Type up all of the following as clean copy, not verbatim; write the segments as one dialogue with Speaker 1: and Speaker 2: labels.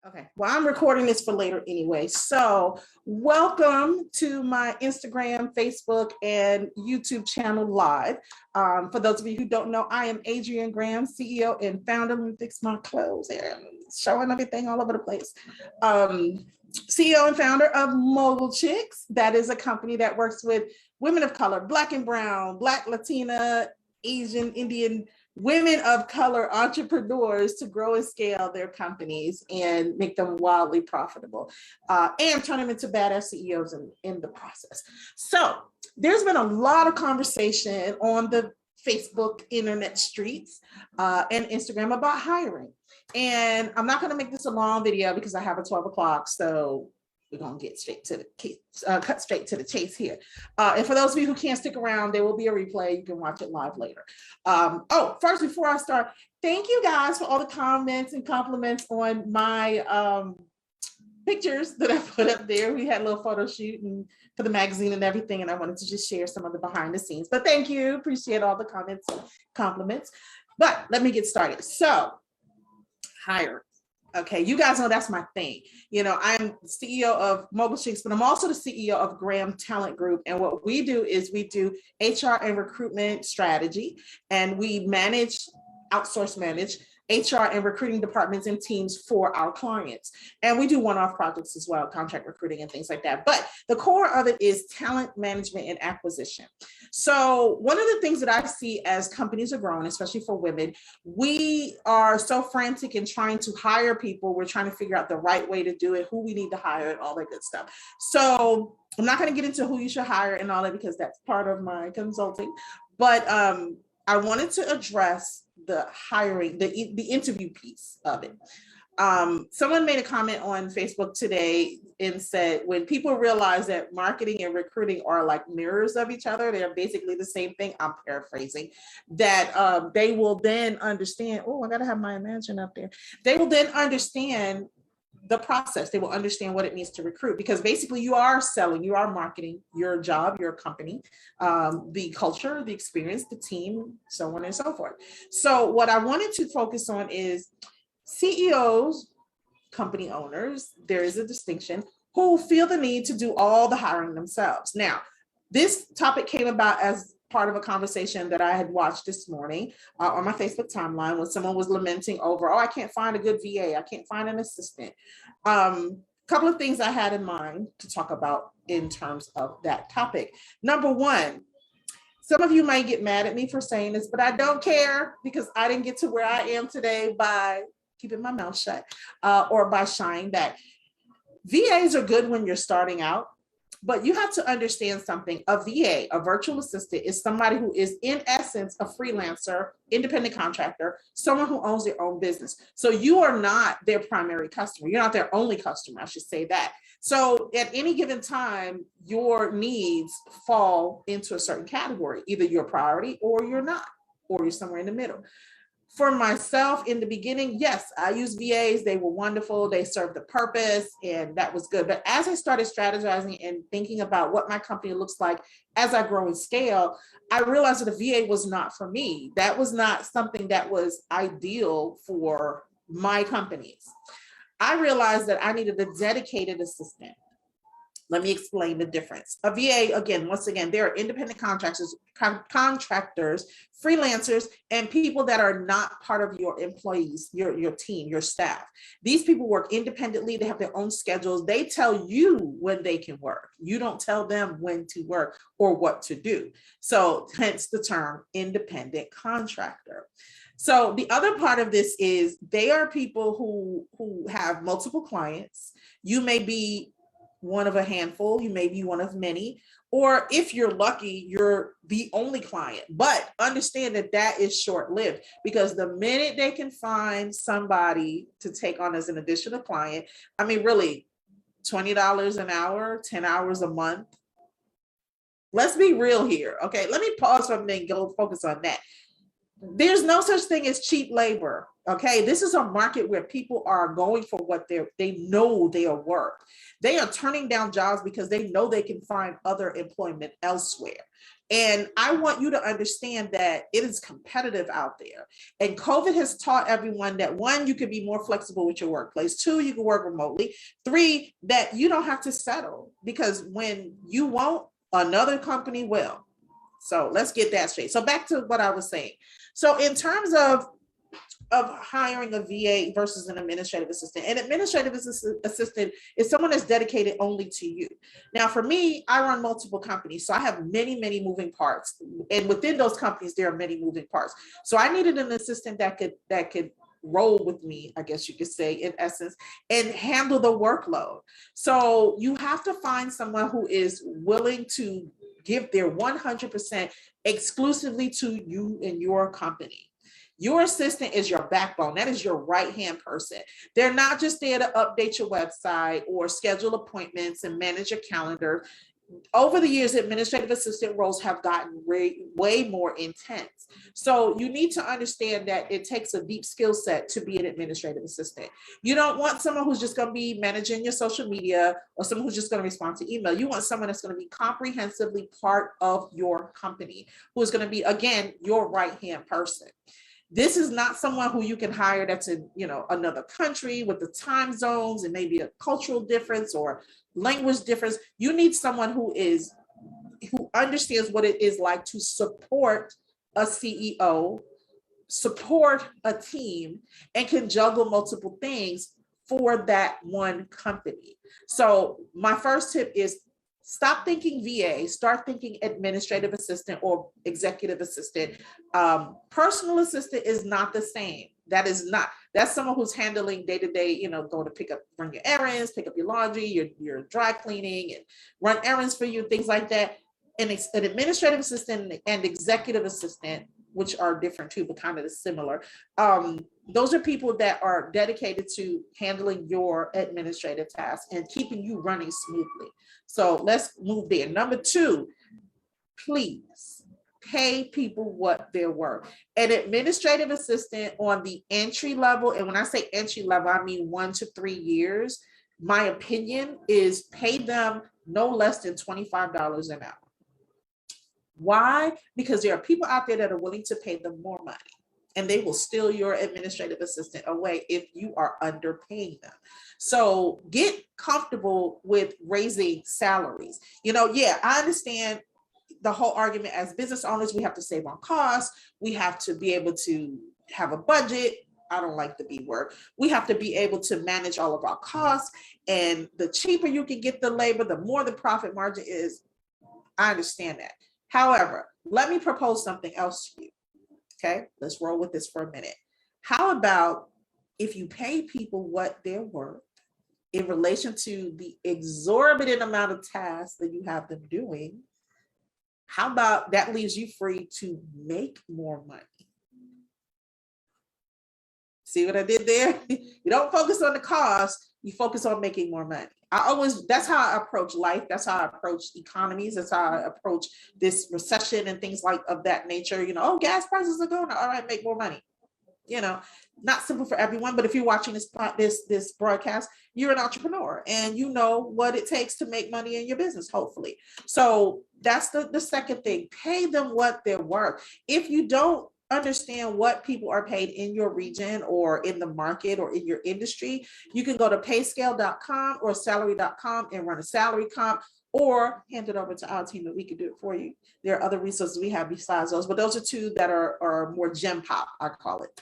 Speaker 1: Okay, well, I'm recording this for later anyway. So welcome to my Instagram, Facebook, and YouTube channel live. For those of you who don't know, I am Adrienne Graham, CEO and founder. Let me fix my clothes here. I'm showing everything all over the place. CEO and founder of Mogul Chix. That is a company that works with women of color, Black and brown, Black, Latina, Asian, Indian, women of color entrepreneurs to grow and scale their companies and make them wildly profitable and turn them into badass CEOs in the process. So there's been a lot of conversation on the Facebook internet streets and Instagram about hiring. And I'm not going to make this a long video because I have a 12 o'clock. So we're going to get straight to the cut straight to the chase here. And for those of you who can't stick around, there will be a replay. You can watch it live later. First, before I start, thank you guys for all the comments and compliments on my pictures that I put up there. We had a little photo shoot and for the magazine and everything. And I wanted to just share some of the behind the scenes, but thank you. Appreciate all the comments and compliments. But let me get started. So hiring. Okay, you guys know that's my thing. You know, I'm CEO of Mogul Chix, but I'm also the CEO of Graham Talent Group. And what we do is we do HR and recruitment strategy, and we outsource manage HR and recruiting departments and teams for our clients. And we do one-off projects as well, contract recruiting and things like that. But the core of it is talent management and acquisition. So one of the things that I see as companies are growing, especially for women, we are so frantic in trying to hire people. We're trying to figure out the right way to do it, who we need to hire and all that good stuff. So I'm not going to get into who you should hire and all that because that's part of my consulting. But I wanted to address the hiring, the interview piece of it. Someone made a comment on Facebook today and said, when people realize that marketing and recruiting are like mirrors of each other, they're basically the same thing, I'm paraphrasing, that they will then understand, oh, I gotta have my imagine up there. They will then understand the process. They will understand what it means to recruit, because basically you are selling, you are marketing your job, your company, the culture, the experience, the team, so on and so forth. So what I wanted to focus on is CEOs, company owners, there is a distinction, who feel the need to do all the hiring themselves. Now, this topic came about as part of a conversation that I had watched this morning on my Facebook timeline when someone was lamenting over, oh, I can't find a good VA, I can't find an assistant. Couple of things I had in mind to talk about in terms of that topic. Number one, some of you might get mad at me for saying this, but I don't care because I didn't get to where I am today by keeping my mouth shut or by shying back. VAs are good when you're starting out, but you have to understand something. A VA, a virtual assistant, is somebody who is in essence a freelancer, independent contractor, someone who owns their own business. So you are not their primary customer. You're not their only customer, I should say that. So at any given time, your needs fall into a certain category. Either you're a priority or you're not, or you're somewhere in the middle. For myself in the beginning, yes, I used VAs. They were wonderful. They served the purpose and that was good. But as I started strategizing and thinking about what my company looks like as I grow and scale, I realized that a VA was not for me. That was not something that was ideal for my companies. I realized that I needed a dedicated assistant. Let me explain the difference. A VA, again, once again, there are independent contractors, freelancers, and people that are not part of your employees, your team, your staff. These people work independently. They have their own schedules. They tell you when they can work. You don't tell them when to work or what to do. So hence the term independent contractor. So the other part of this is they are people who have multiple clients. You may be one of a handful, you may be one of many, or if you're lucky, you're the only client. But understand that that is short-lived, because the minute they can find somebody to take on as an additional client, I mean, really, $20 an hour, 10 hours a month. Let's be real here, okay? Let me pause for a minute and go focus on that. There's no such thing as cheap labor, okay? This is a market where people are going for what they know they are worth. They are turning down jobs because they know they can find other employment elsewhere. And I want you to understand that it is competitive out there. And COVID has taught everyone that, one, you can be more flexible with your workplace. Two, you can work remotely. Three, that you don't have to settle, because when you won't, another company will. So let's get that straight. So back to what I was saying. So in terms of hiring a VA versus an administrative assistant. An administrative assistant is someone that's dedicated only to you. Now, for me, I run multiple companies, so I have many, many moving parts. And within those companies, there are many moving parts. So I needed an assistant that could roll with me, I guess you could say, in essence, and handle the workload. So you have to find someone who is willing to give their 100% exclusively to you and your company. Your assistant is your backbone. That is your right-hand person. They're not just there to update your website or schedule appointments and manage your calendar. Over the years, administrative assistant roles have gotten way more intense. So you need to understand that it takes a deep skill set to be an administrative assistant. You don't want someone who's just going to be managing your social media or someone who's just going to respond to email. You want someone that's going to be comprehensively part of your company, who is going to be, again, your right-hand person. This is not someone who you can hire that's in, another country with the time zones and maybe a cultural difference or language difference. You need someone who understands what it is like to support a CEO, support a team, and can juggle multiple things for that one company. So my first tip is, stop thinking VA, start thinking administrative assistant or executive assistant. Personal assistant is not the same. That's someone who's handling day-to-day, going to run your errands, pick up your laundry, your dry cleaning, and run errands for you, things like that. And an administrative assistant and executive assistant, which are different too, but kind of similar. Those are people that are dedicated to handling your administrative tasks and keeping you running smoothly. So let's move there. Number two, please pay people what they're worth. An administrative assistant on the entry level, and when I say entry level, I mean 1 to 3 years, my opinion is pay them no less than $25 an hour. Why? Because there are people out there that are willing to pay them more money, and they will steal your administrative assistant away if you are underpaying them. So get comfortable with raising salaries. I understand the whole argument as business owners, we have to save on costs. We have to be able to have a budget. I don't like the B word. We have to be able to manage all of our costs. And the cheaper you can get the labor, the more the profit margin is. I understand that. However, let me propose something else to you. Okay, let's roll with this for a minute. How about if you pay people what they're worth in relation to the exorbitant amount of tasks that you have them doing? How about that leaves you free to make more money? See what I did there? You don't focus on the cost, you focus on making more money. That's how I approach life. That's how I approach economies. That's how I approach this recession and things of that nature. Gas prices are going up. All right, make more money. Not simple for everyone, but if you're watching this broadcast, you're an entrepreneur and you know what it takes to make money in your business, hopefully. So that's the second thing. Pay them what they're worth. If you don't understand what people are paid in your region or in the market or in your industry, you can go to payscale.com or salary.com and run a salary comp, or hand it over to our team and we can do it for you. There are other resources we have besides those, but those are two that are more gem pop, I call it.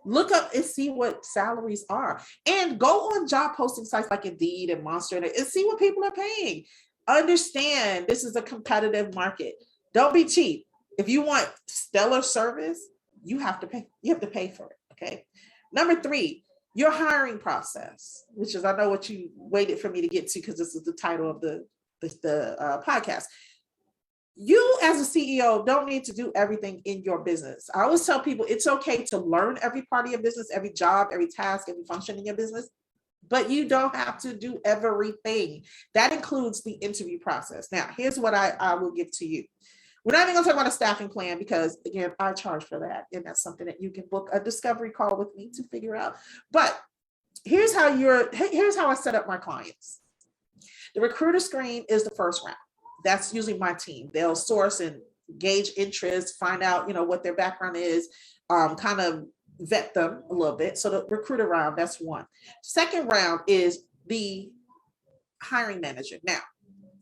Speaker 1: Look up and see what salaries are, and go on job posting sites like Indeed and Monster and see what people are paying. Understand this is a competitive market. Don't be cheap. If you want stellar service, you have to pay. You have to pay for it. Okay. Number three, your hiring process, which is, I know what you waited for me to get to because this is the title of the podcast. You as a CEO don't need to do everything in your business. I always tell people it's okay to learn every part of your business, every job, every task, every function in your business, but you don't have to do everything. That includes the interview process. Now, here's what I will give to you. We're not even going to talk about a staffing plan because, again, I charge for that. And that's something that you can book a discovery call with me to figure out. But here's how I set up my clients. The recruiter screen is the first round. That's usually my team. They'll source and gauge interest, find out, what their background is, kind of vet them a little bit. So the recruiter round, that's one. Second round is the hiring manager. Now,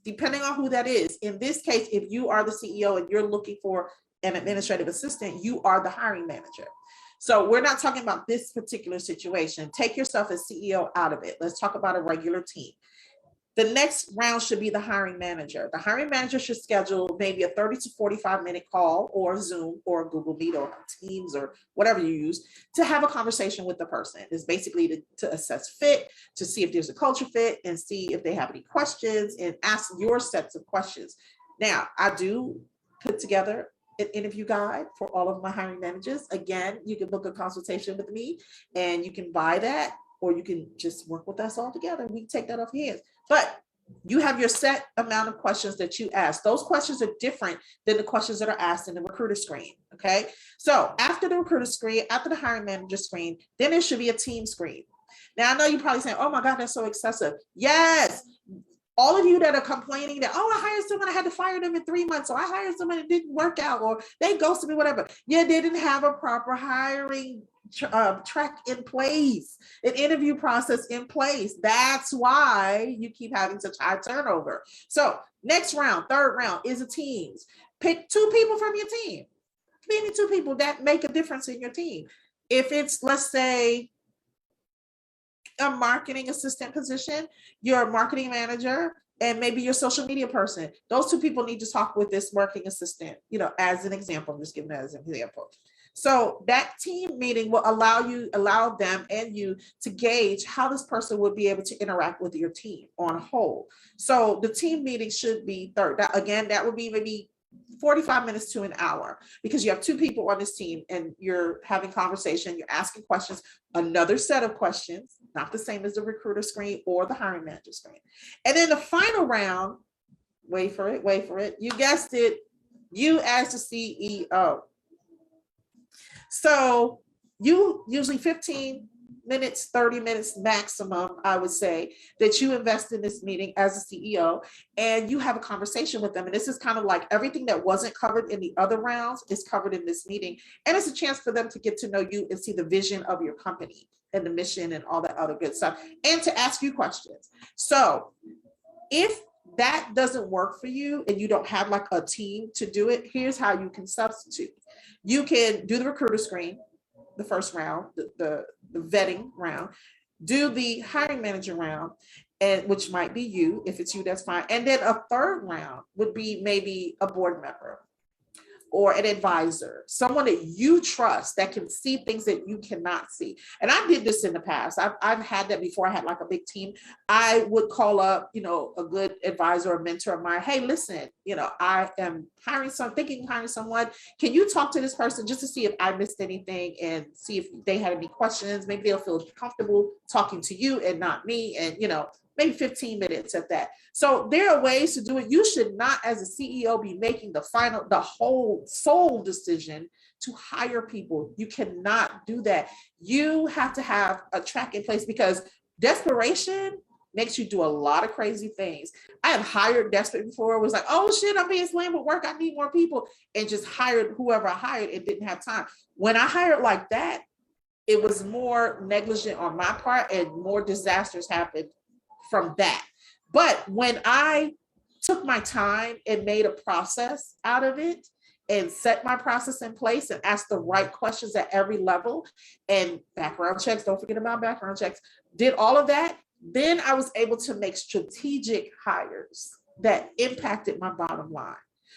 Speaker 1: depending on who that is, in this case, if you are the CEO and you're looking for an administrative assistant, you are the hiring manager. So we're not talking about this particular situation. Take yourself as CEO out of it. Let's talk about a regular team. The next round should be the hiring manager. The hiring manager should schedule maybe a 30 to 45-minute call or Zoom or Google Meet or Teams or whatever you use to have a conversation with the person. It's basically to assess fit, to see if there's a culture fit and see if they have any questions and ask your sets of questions. Now, I do put together an interview guide for all of my hiring managers. Again, you can book a consultation with me and you can buy that, or you can just work with us all together. We take that off your hands. But you have your set amount of questions that you ask. Those questions are different than the questions that are asked in the recruiter screen, okay? So after the recruiter screen, after the hiring manager screen, then there should be a team screen. Now, I know you're probably saying, oh my God, that's so excessive. Yes, all of you that are complaining that, oh, I hired someone, I had to fire them in 3 months, or I hired someone that didn't work out, or they ghosted me, whatever. You didn't have a proper hiring track in place, an interview process in place. That's why you keep having such high turnover. So next round, third round is a teams. Pick 2 people from your team, maybe 2 people that make a difference in your team. If it's, let's say, a marketing assistant position, your marketing manager, and maybe your social media person, those 2 people need to talk with this marketing assistant, as an example. I'm just giving that as an example. So that team meeting will allow them and you to gauge how this person would be able to interact with your team on a whole. So the team meeting should be third. That would be maybe 45 minutes to an hour, because you have 2 people on this team and you're having conversation, you're asking questions, another set of questions, not the same as the recruiter screen or the hiring manager screen. And then the final round, wait for it, you guessed it, you as the CEO. So you usually 15 minutes, 30 minutes maximum, I would say, that you invest in this meeting as a CEO, and you have a conversation with them. And this is kind of like everything that wasn't covered in the other rounds is covered in this meeting. And it's a chance for them to get to know you and see the vision of your company and the mission and all that other good stuff, and to ask you questions. So if that doesn't work for you and you don't have like a team to do it, here's how you can substitute. You can do the recruiter screen, the first round, the vetting round, do the hiring manager round, and which might be you. If it's you, that's fine. And then a third round would be maybe a board member or an advisor, someone that you trust that can see things that you cannot see. And I did this in the past. I've had that before. I had like a big team. I would call up, a good advisor or mentor of mine. Hey, listen, I am thinking of hiring someone. Can you talk to this person just to see if I missed anything and see if they had any questions? Maybe they'll feel comfortable talking to you and not me. And, maybe 15 minutes at that. So there are ways to do it. You should not, as a CEO, be making the whole sole decision to hire people. You cannot do that. You have to have a track in place, because desperation makes you do a lot of crazy things. I have hired desperate before. It was like, oh shit, I'm being slammed with work, I need more people, and just hired whoever I hired and didn't have time. When I hired like that, it was more negligent on my part and more disasters happened from that. But when I took my time and made a process out of it and set my process in place and asked the right questions at every level, and background checks, don't forget about background checks, did all of that, then I was able to make strategic hires that impacted my bottom line.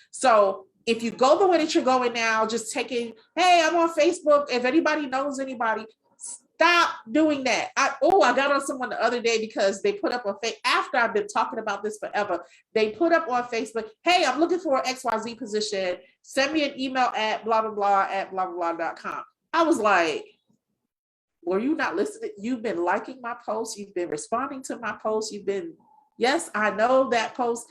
Speaker 1: So if you go the way that you're going now, just taking, hey, I'm on Facebook, if anybody knows anybody, stop doing that. I got on someone the other day because they put up after I've been talking about this forever, they put up on Facebook, hey, I'm looking for an XYZ position. Send me an email at blah, blah, blah, at blah, blah, blah.com. I was like, were you not listening? You've been liking my posts. You've been responding to my posts. Yes, I know that post.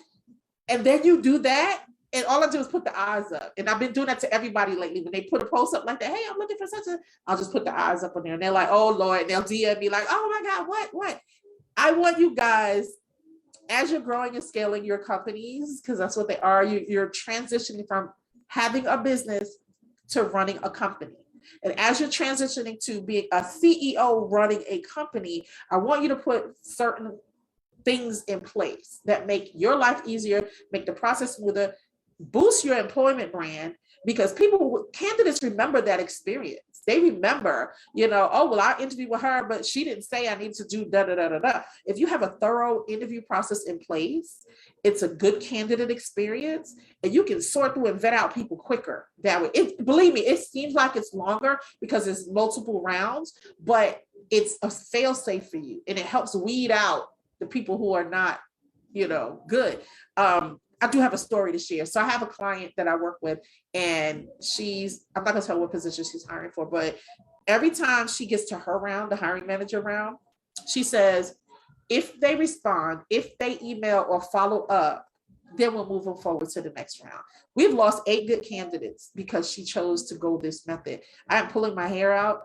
Speaker 1: And then you do that. And all I do is put the eyes up. And I've been doing that to everybody lately. When they put a post up like that, hey, I'm looking for I'll just put the eyes up on there. And they're like, oh, Lord. And they'll DM me like, oh, my God, what? I want you guys, as you're growing and scaling your companies, because that's what they are, you're transitioning from having a business to running a company. And as you're transitioning to being a CEO running a company, I want you to put certain things in place that make your life easier, make the process smoother, boost your employment brand, because candidates remember that experience. They remember, oh, well, I interviewed with her, but she didn't say I need to do da da da da da. If you have a thorough interview process in place, it's a good candidate experience, and you can sort through and vet out people quicker that way. Believe me, it seems like it's longer because it's multiple rounds, but it's a fail safe for you, and it helps weed out the people who are not, good. I do have a story to share. So I have a client that I work with, and I'm not gonna tell what position she's hiring for, but every time she gets to her round, the hiring manager round, she says, if they respond, if they email or follow up, then we'll move them forward to the next round. We've lost 8 good candidates because she chose to go this method. I am pulling my hair out.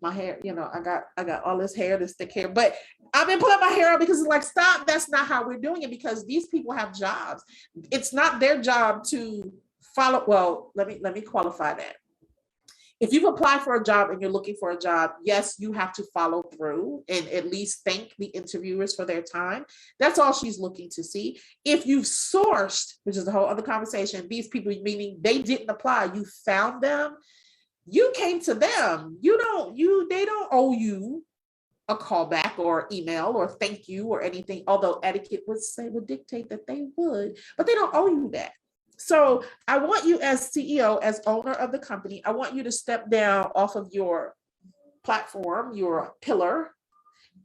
Speaker 1: My hair, I got all this hair, this thick hair, but I've been pulling my hair out because it's like, stop, that's not how we're doing it, because these people have jobs. It's not their job to follow. Well, let me qualify that. If you've applied for a job and you're looking for a job, yes, you have to follow through and at least thank the interviewers for their time. That's all she's looking to see. If you've sourced, which is a whole other conversation, these people, meaning they didn't apply, you found them, you came to them. They don't owe you a callback or email or thank you or anything, although etiquette would dictate that they would, but they don't owe you that. So I want you, as CEO, as owner of the company, I want you to step down off of your platform, your pillar,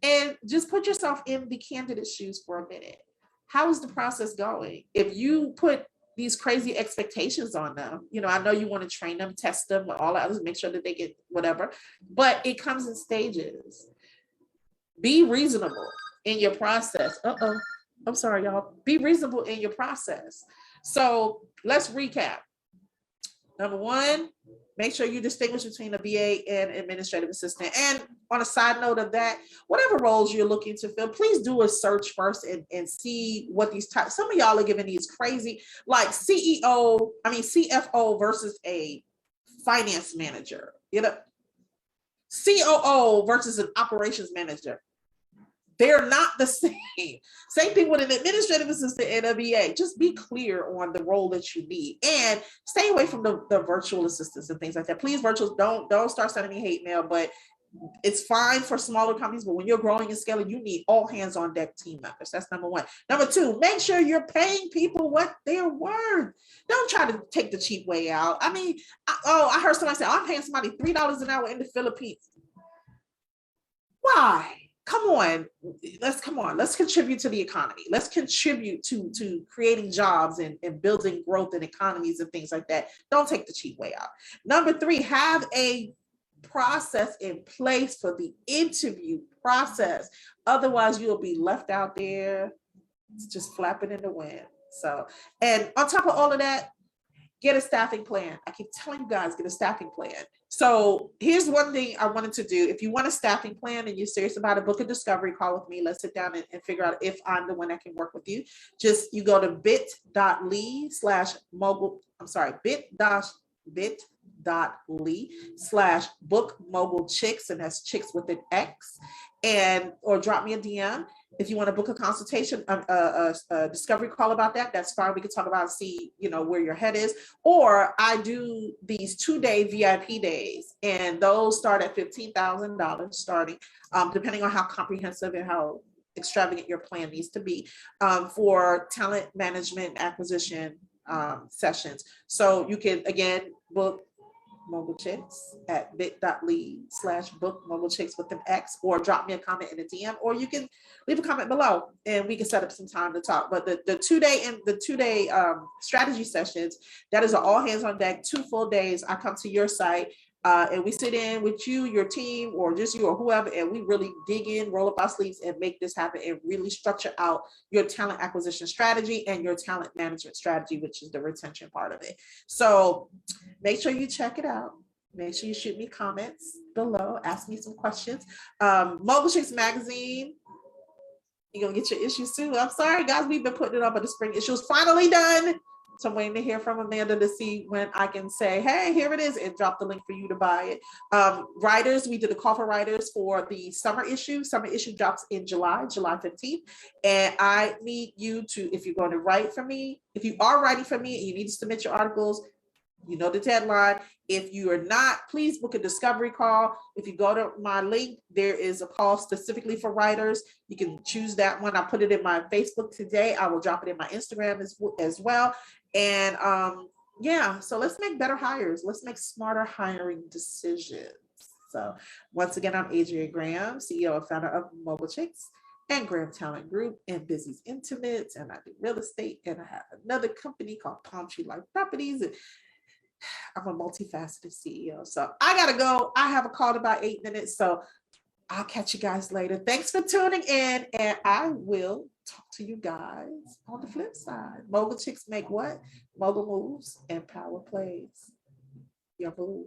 Speaker 1: and just put yourself in the candidate's shoes for a minute. How is the process going? If you put these crazy expectations on them, I know you want to train them, test them, all that, make sure that they get whatever, but it comes in stages. Be reasonable in your process. I'm sorry, y'all. Be reasonable in your process. So let's recap. Number 1, make sure you distinguish between a VA and administrative assistant. And on a side note of that, whatever roles you're looking to fill, please do a search first and see what these types. Some of y'all are giving these crazy, like CFO versus a finance manager, COO versus an operations manager. They're not the same. Same thing with an administrative assistant and a VA. Just be clear on the role that you need, and stay away from the virtual assistants and things like that. Please, virtuals, don't start sending me hate mail, but it's fine for smaller companies, but when you're growing and scaling, you need all hands on deck team members. That's number 1. Number 2, make sure you're paying people what they're worth. Don't try to take the cheap way out. I mean, I heard somebody say, I'm paying somebody $3 an hour in the Philippines. Why? Come on, let's contribute to the economy. Let's contribute to creating jobs and building growth and economies and things like that. Don't take the cheap way out. Number 3, have a process in place for the interview process. Otherwise, you'll be left out there just flapping in the wind. So, and on top of all of that, get a staffing plan. I keep telling you guys, get a staffing plan. So here's one thing I wanted to do. If you want a staffing plan and you're serious about it, book a discovery call with me. Let's sit down and figure out if I'm the one that can work with you. Just, you go to bit.ly/mogul, bit.ly/book Mogul Chix, and that's Chix with an X, or drop me a DM. If you want to book a consultation, a discovery call about that, that's fine. We can talk about, see, where your head is. Or I do these 2-day VIP days, and those start at $15,000 starting, depending on how comprehensive and how extravagant your plan needs to be, for talent management acquisition sessions. So you can, again, book Mogul Chix at bit.ly/book Mogul Chix with an X, or drop me a comment in a DM, or you can leave a comment below and we can set up some time to talk. But the 2-day strategy sessions, that is an all hands on deck, 2 full days. I come to your site and we sit in with you, your team, or just you or whoever, and we really dig in, roll up our sleeves and make this happen, and really structure out your talent acquisition strategy and your talent management strategy, which is the retention part of it. So make sure you check it out. Make sure you shoot me comments below, ask me some questions. Mogul Chix magazine, you're gonna get your issues too. I'm sorry guys, we've been putting it up, but the spring issue is finally done. So I'm waiting to hear from Amanda to see when I can say, hey, here it is, and drop the link for you to buy it. Writers, we did a call for writers for the summer issue. Summer issue drops in July 15th. And I need you to, if you're going to write for me, if you are writing for me and you need to submit your articles, you know the deadline. If you are not, please book a discovery call. If you go to my link, there is a call specifically for writers. You can choose that one. I put it in my Facebook today. I will drop it in my Instagram as well. And yeah, so let's make better hires. Let's make smarter hiring decisions. So once again, I'm Adrienne Graham, CEO and founder of Mogul Chix and Graham Talent Group and Busy's Intimates. And I do real estate. And I have another company called Palm Tree Life Properties. And I'm a multifaceted CEO. So I gotta go. I have a call in about 8 minutes. So I'll catch you guys later. Thanks for tuning in. And I will talk to you guys on the flip side. Mogul Chicks make what? Mogul moves and power plays. Your move.